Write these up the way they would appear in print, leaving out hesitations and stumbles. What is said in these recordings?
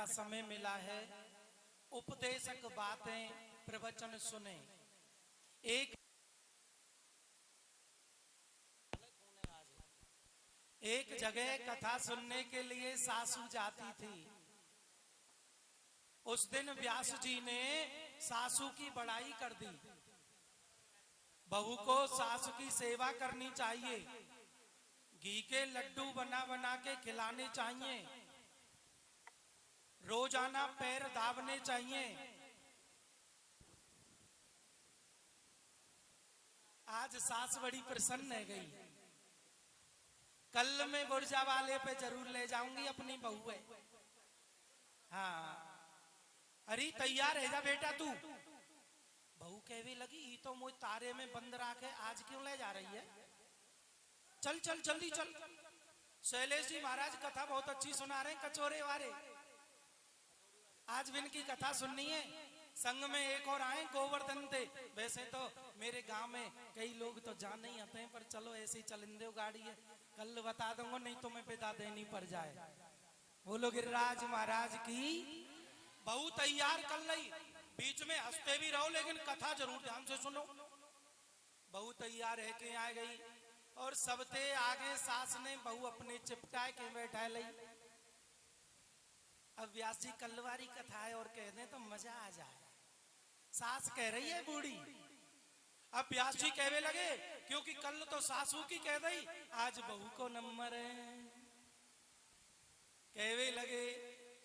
समय मिला है, उपदेशक बातें प्रवचन सुने। एक जगह कथा सुनने के लिए सासू जाती थी। उस दिन व्यास जी ने सासू की बड़ाई कर दी। बहू को सास की सेवा करनी चाहिए, घी के लड्डू बना बना के खिलाने चाहिए, रोजाना पैर दाबने चाहिए। आज सास बड़ी प्रसन्न है गई। कल मैं बुर्जा वाले पे जरूर ले जाऊंगी, अपनी बहू है। हाँ, अरे तैयार है जा बेटा तू। बहू कहने लगी, ये तो मुझे तारे में बंद रखे, आज क्यों ले जा रही है? चल चल जल्दी चल। शैलेश जी महाराज कथा बहुत अच्छी सुना रहे हैं, कचोरे वाले। आज भी इनकी कथा सुननी है। संग में एक और आए, गोवर्धन थे। वैसे तो मेरे गांव में कई लोग तो जान नहीं आते हैं, पर चलो ऐसी चलिंदे गाड़ी है, कल बता दूंगा, नहीं तो मैं पिता देनी पड़ जाए। बोलो गिरिराज महाराज की। बहू तैयार कर ली, बीच में हंसते भी रहो लेकिन कथा जरूर ध्यान से सुनो। बहू तैयार है के आ गई और सबसे आगे सास ने बहू अपने चिपटाए के बैठा ली। अब व्यास जी कल्लवारी कथा है और कह दें तो मजा आ जाए। सास कह रही है बूढ़ी। अब व्यास जी कहने लगे, क्योंकि कल तो सासू की कह दी, आज बहू को नंबर है। कहने लगे,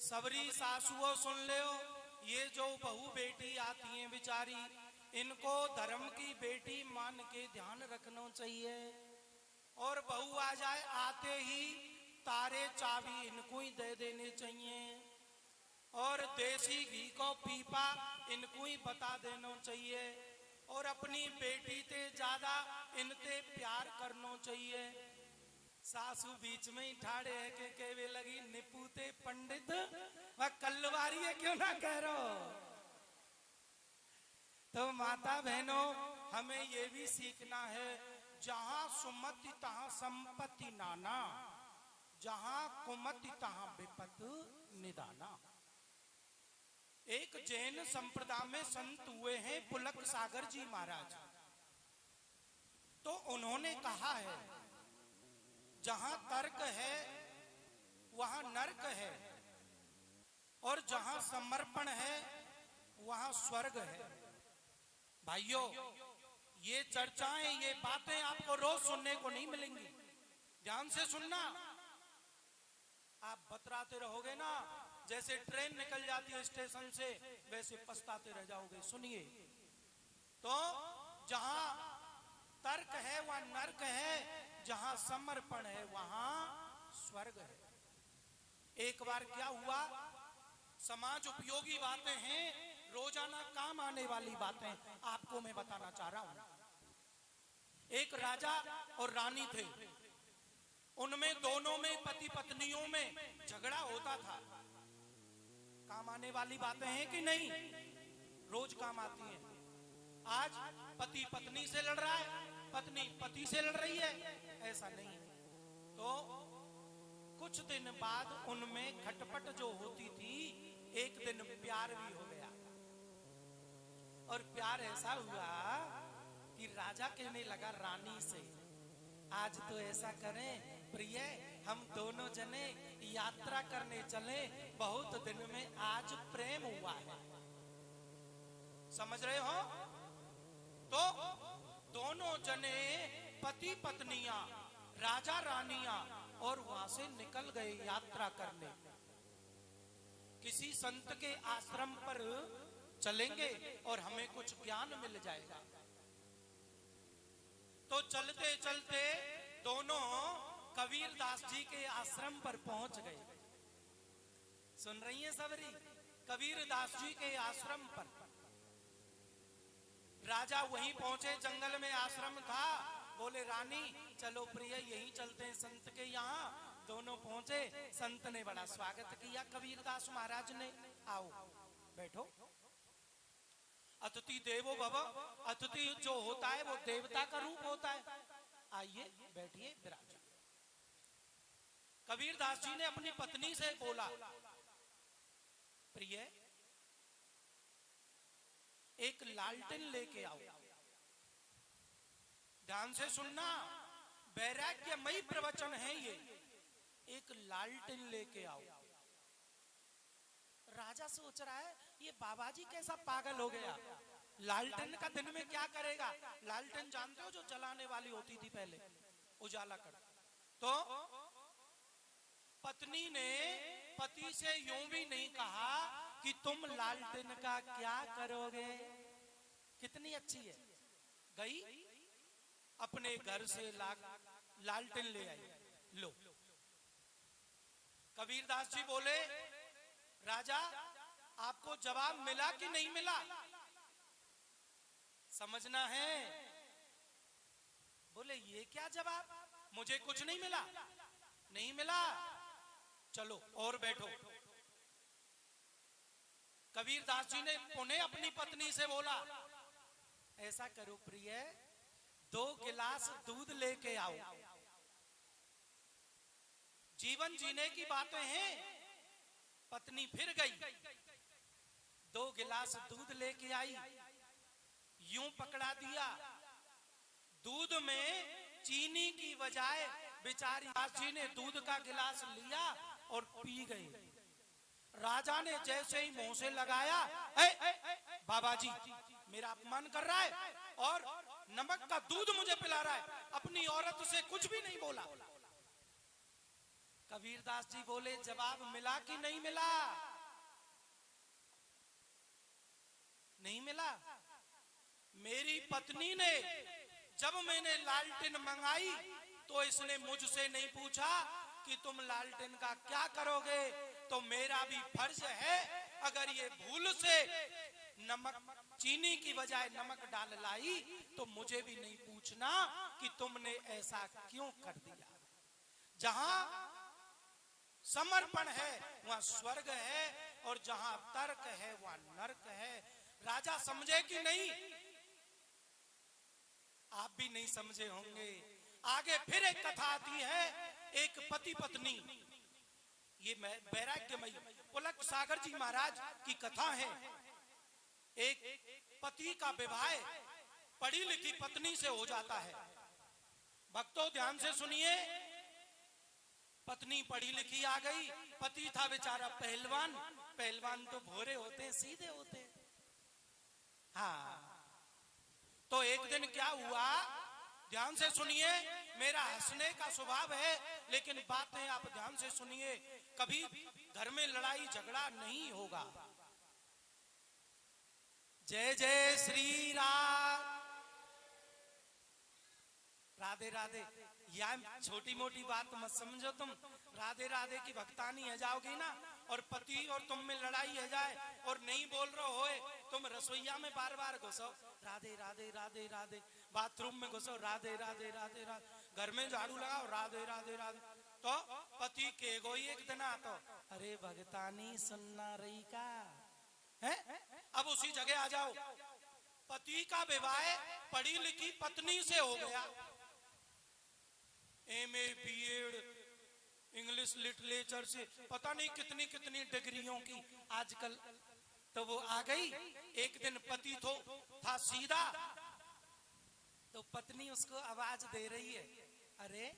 सबरी सासुओ सुन ले, ये जो बहू बेटी आती हैं बेचारी, इनको धर्म की बेटी मान के ध्यान रखना चाहिए। और बहू आ जाए, आते ही तारे चाबी इनको ही दे देने चाहिए, और देसी घी को पीपा इनको ही बता देना चाहिए, और अपनी बेटी ते ज्यादा इनते प्यार करना चाहिए। सासू बीच में ही ठाड़े है के कहवे लगी, निपुते पंडित वह कल्लवारी है क्यों ना कह रहो। तो माता बहनों, हमें ये भी सीखना है, जहां सुमति तहां संपत्ति नाना, जहां कुमति तहां विपत निदाना। एक जैन संप्रदाय में संत हुए हैं पुलक सागर जी महाराज। तो उन्होंने कहा है, जहां तर्क है वहां नर्क है, और जहां समर्पण है वहां स्वर्ग है। भाइयों, ये चर्चाएं, ये बातें आपको रोज सुनने को नहीं मिलेंगी। ध्यान से सुनना। आप बतराते रहोगे ना, जैसे ट्रेन निकल जाती है स्टेशन से, वैसे पछताते रह जाओगे। सुनिए, तो जहां तर्क है वहां नर्क है, जहां समर्पण है वहां स्वर्ग है। एक बार क्या हुआ, समाज उपयोगी बातें हैं, रोजाना काम आने वाली बातें आपको मैं बताना चाह रहा हूं। एक राजा और रानी थे, उनमें दोनों में पति पत्नियों में झगड़ा होता था। काम आने वाली बातें हैं कि नहीं? रोज काम आती हैं। आज पति पत्नी से लड़ रहा है, पत्नी पति से लड़ रही है, ऐसा नहीं। तो कुछ दिन बाद उनमें खटपट जो होती थी, एक दिन प्यार भी हो गया। और प्यार ऐसा हुआ कि राजा कहने लगा रानी से, आज तो ऐसा करें प्रिय, हम दोनों जने यात्रा करने चले, बहुत दिन में आज प्रेम हुआ है। समझ रहे हो? तो दोनों जने पति पत्नियां, राजा रानियां, और वहां से निकल गए यात्रा करने। किसी संत के आश्रम पर चलेंगे और हमें कुछ ज्ञान मिल जाएगा। तो चलते चलते दोनों कबीरदास जी के आश्रम पर पहुंच गए। सुन रही हैं सबरी? कबीरदास जी के आश्रम पर राजा वहीं पहुंचे, जंगल में आश्रम था। बोले रानी चलो प्रिय, यहीं चलते हैं संत के यहाँ। दोनों पहुंचे, संत ने बड़ा स्वागत किया कबीरदास महाराज ने। आओ बैठो। अतिथि देवो भव, अतिथि जो होता है वो देवता का रूप होता है। आइए बैठिए, विराजिए। कबीरदास जी ने अपनी पत्नी से बोला, प्रिय, एक लालटेन लेके आओ, ध्यान से सुनना, वैराग्यमयी प्रवचन है ये। एक लालटेन लेके आओ। राजा सोच रहा है ये बाबा जी कैसा पागल हो गया, लालटेन का दिन में क्या करेगा। लालटेन जानते हो जो जलाने वाली होती थी पहले, उजाला कर। तो पत्नी ने पति से यूं भी नहीं कहा कि तुम लालटेन का क्या करोगे। कितनी अच्छी है। गई अपने घर से लालटेन ले आई। लो, कबीरदास जी बोले, राजा आपको जवाब मिला कि नहीं मिला, समझना है। बोले ये क्या जवाब, मुझे कुछ नहीं मिला। नहीं मिला, चलो और बैठो। कबीरदास जी ने पुनः अपनी पत्नी से बोला, ऐसा करो प्रिय, 2 गिलास दूध लेके आओ। जीवन जीने की बातें हैं। पत्नी फिर गई, 2 गिलास दूध लेके आई, यूं पकड़ा दिया, दूध में चीनी की बजाय बेचारी दास जी ने दूध का गिलास लिया और पी गई। राजा ने जैसे ही मुंह से लगाया, बाबा जी मेरा अपमान कर रहा है और नमक का दूध मुझे पिला रहा है, अपनी औरत से कुछ भी नहीं बोला। कबीरदास जी बोले, जवाब मिला कि नहीं मिला। नहीं मिला। मेरी पत्नी ने जब मैंने लालटेन मंगाई तो इसने मुझसे नहीं पूछा कि तुम लालटेन का क्या करोगे। तो मेरा भी फर्ज है, अगर ये भूल से नमक चीनी की बजाय नमक डाल लाई तो मुझे भी नहीं पूछना कि तुमने ऐसा क्यों कर दिया। जहां समर्पण है वहां स्वर्ग है, और जहां तर्क है वहां नरक है। राजा समझे कि नहीं, आप भी नहीं समझे होंगे। आगे फिर एक कथा आती है, एक पति पत्नी, ये वैराग्यमयी पुलक सागर जी महाराज की कथा है। एक पति का विवाह पढ़ी लिखी पत्नी से हो जाता है। भक्तों ध्यान से सुनिए, पत्नी पढ़ी लिखी आ गई, पति था बेचारा पहलवान। पहलवान तो भोरे होते हैं, सीधे होते हैं। हाँ, तो एक दिन क्या हुआ, ध्यान से सुनिए, मेरा हंसने का स्वभाव है लेकिन बातें आप ध्यान से सुनिए, कभी घर में लड़ाई झगड़ा नहीं होगा। जय जय श्री राम, राधे राधे। यह छोटी मोटी बात मत समझो तुम, राधे राधे की भक्तानी है जाओगी ना, और पति और तुम में लड़ाई है जाए और नहीं बोल रहे होए, तुम रसोईया में बार बार घुसो, राधे राधे राधे राधे, बाथरूम में घुसो, राधे राधे राधे राधे, घर में झाड़ू लगाओ, राधे राधे राधे, तो पति के गो एक दिन आता, अरे भगतानी सुनना रही का है। अब उसी जगह आ जाओ, पति का विवाह पढ़ी लिखी पत्नी से हो गया, MA BEd इंग्लिश लिटरेचर से पता नहीं कितनी कितनी डिग्रियों की आजकल, तो वो आ गई। एक दिन पति था सीधा, तो पत्नी उसको आवाज दे रही है, अरे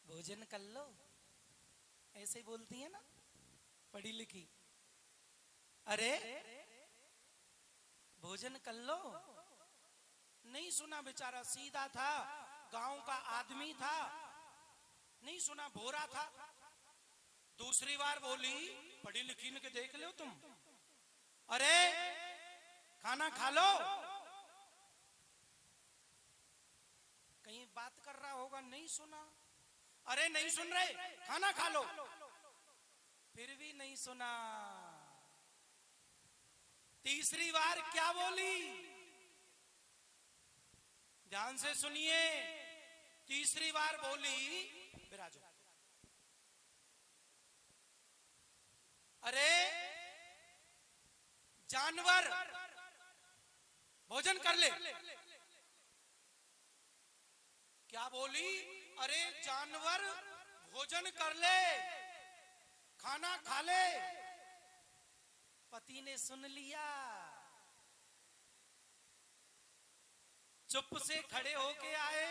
भोजन कर लो, ऐसे ही बोलती है ना पढ़ी लिखी, अरे भोजन कर लो। नहीं सुना, बेचारा सीधा था, गांव का आदमी था, नहीं सुना, भोरा था। दूसरी बार बोली, पढ़ी लिखी ने के देख लो तुम, अरे खाना खा लो। कहीं बात कर रहा होगा, नहीं सुना, अरे नहीं सुन रहे, खाना खा लो। फिर भी नहीं सुना। तीसरी बार क्या बोली, ध्यान से सुनिए, तीसरी बार बोली, विराजो, अरे जानवर भोजन कर ले। क्या बोली, अरे जानवर भोजन कर ले, खाना खा ले। पति ने सुन लिया, चुप से खड़े होके आए।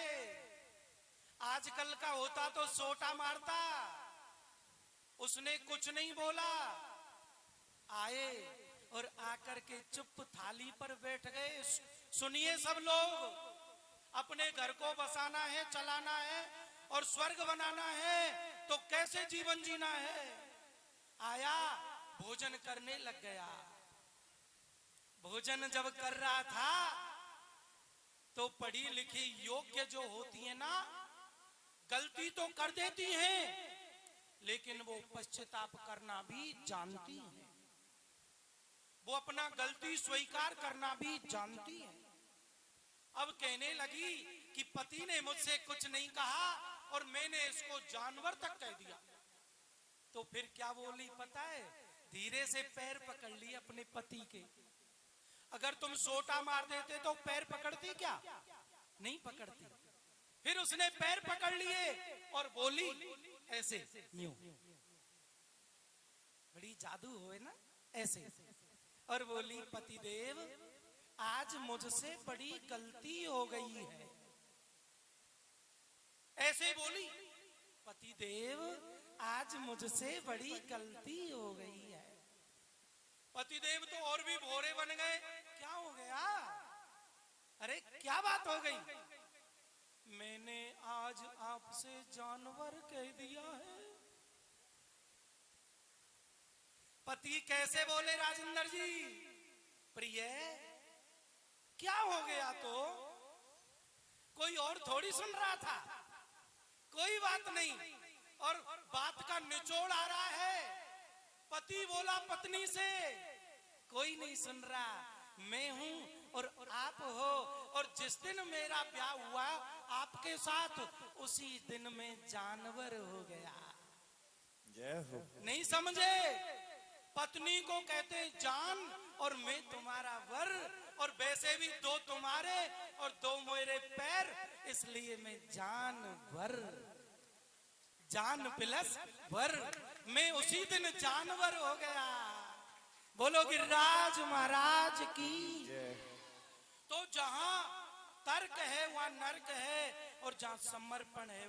आजकल का होता तो सोटा मारता, उसने कुछ नहीं बोला। आए और आकर के चुप थाली पर बैठ गए। सुनिए सब लोग, अपने घर को बसाना है, चलाना है और स्वर्ग बनाना है तो कैसे जीवन जीना है। आया, भोजन करने लग गया। भोजन जब कर रहा था तो पढ़ी लिखी योग्य जो होती है ना, गलती तो कर देती हैं लेकिन वो पश्चाताप करना भी जानती हैं। वो अपना गलती स्वीकार करना भी जानती हैं। अब कहने लगी कि पति ने मुझसे कुछ नहीं कहा और मैंने इसको जानवर तक कह दिया। तो फिर क्या बोली पता है? धीरे से पैर पकड़ लिए अपने पति के। अगर तुम सोटा मार देते तो पैर पकड़ती क्या? नहीं पकड़ती। फिर उसने पैर पकड़ लिए और बोली ऐसे, यूं, बड़ी जादू होए ना ऐसे, और बोली पतिदेव आज मुझसे बड़ी गलती हो गई है। ऐसे बोली, पतिदेव आज मुझसे बड़ी गलती हो गई है। पतिदेव तो और भी भोरे बन गए। क्या हो गया? अरे क्या बात हो गई? मैंने आज आपसे जानवर कह दिया है। पति कैसे बोले राजेंद्र जी? प्रिय क्या हो गया? तो कोई और थोड़ी सुन रहा था। कोई बात नहीं। और बात का निचोड़ आ रहा है। पति बोला पत्नी से, कोई नहीं सुन रहा, मैं हूं और आप हो, और जिस दिन मेरा ब्याह हुआ आपके साथ उसी दिन में जानवर हो गया। जय हो। नहीं समझे? पत्नी को कहते जान और मैं तुम्हारा वर, और वैसे भी दो तुम्हारे और दो मेरे पैर, इसलिए मैं जानवर, जान प्लस वर, मैं उसी दिन जानवर हो गया। बोलो गिरिराज महाराज की। तो जहां तर्क है वहां नर्क है, और जहां समर्पण है